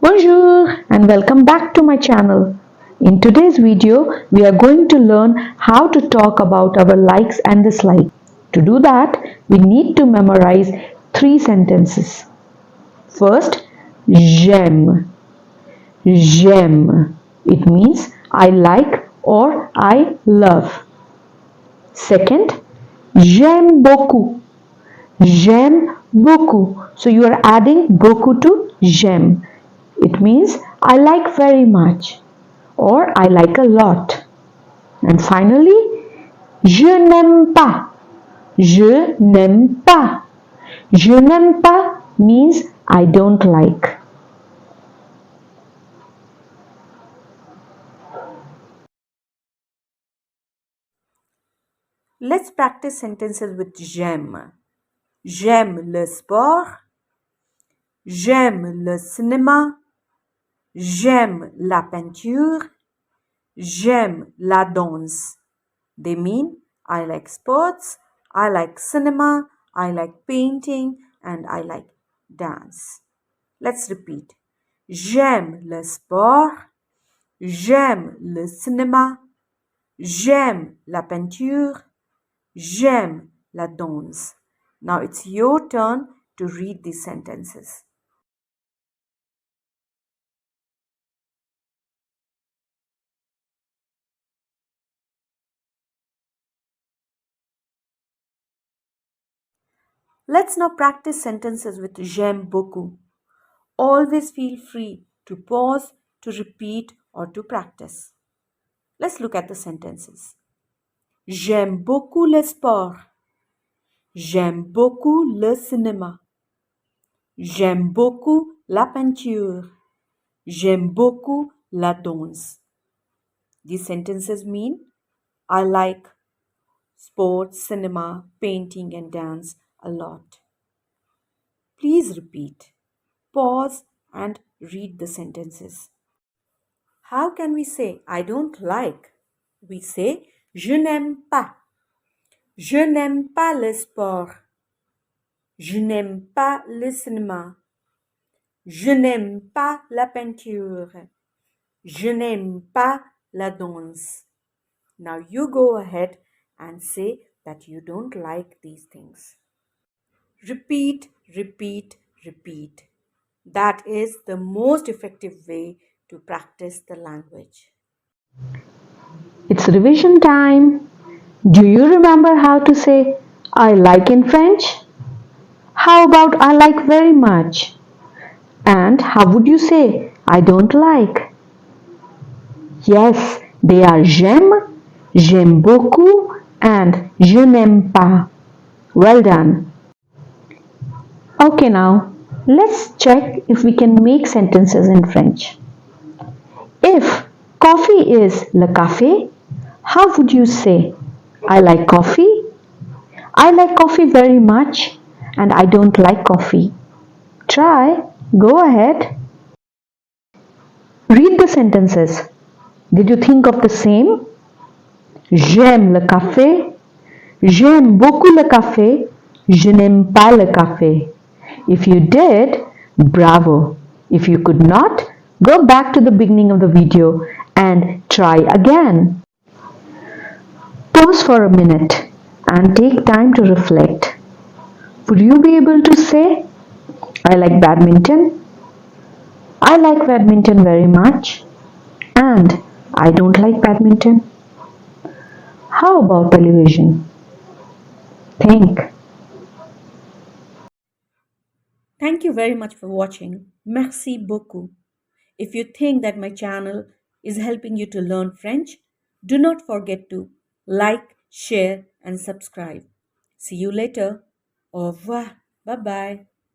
Bonjour and welcome back to my channel. In today's video, we are going to learn how to talk about our likes and dislikes. To do that, we need to memorize 3 sentences. First, j'aime. J'aime. It means I like or I love. Second, j'aime beaucoup. J'aime beaucoup. So you are adding beaucoup to j'aime. It means I like very much or I like a lot. And finally, je n'aime pas. Je n'aime pas. Je n'aime pas means I don't like. Let's practice sentences with j'aime. J'aime le sport. J'aime le cinéma. J'aime la peinture. J'aime la danse. They mean I like sports, I like cinema, I like painting, and I like dance. Let's repeat. J'aime le sport. J'aime le cinéma. J'aime la peinture. J'aime la danse. Now it's your turn to read these sentences. Let's now practice sentences with j'aime beaucoup. Always feel free to pause, to repeat, or to practice. Let's look at the sentences. J'aime beaucoup le sport. J'aime beaucoup le cinéma. J'aime beaucoup la peinture. J'aime beaucoup la danse. These sentences mean I like sports, cinema, painting, and dance a lot. Please repeat, pause, and read the sentences. How can we say I don't like? We say je n'aime pas. Je n'aime pas le sport. Je n'aime pas le cinéma. Je n'aime pas la peinture. Je n'aime pas la danse. Now you go ahead and say that you don't like these things. Repeat, repeat, repeat. That is the most effective way to practice the language. It's revision time. Do you remember how to say I like in French? How about I like very much? And how would you say I don't like? Yes, they are j'aime beaucoup, and je n'aime pas. Well done. Okay, now let's check if we can make sentences in French. If coffee is le café, how would you say I like coffee? I like coffee very much and I don't like coffee. Try, go ahead. Read the sentences. Did you think of the same? J'aime le café. J'aime beaucoup le café. Je n'aime pas le café. If you did, bravo. If you could not, go back to the beginning of the video and try again. Pause for a minute and take time to reflect. Would you be able to say, I like badminton? I like badminton very much. And I don't like badminton. How about television? Think. Thank you very much for watching. Merci beaucoup. If you think that my channel is helping you to learn French, do not forget to like, share, and subscribe. See you later. Au revoir. Bye bye.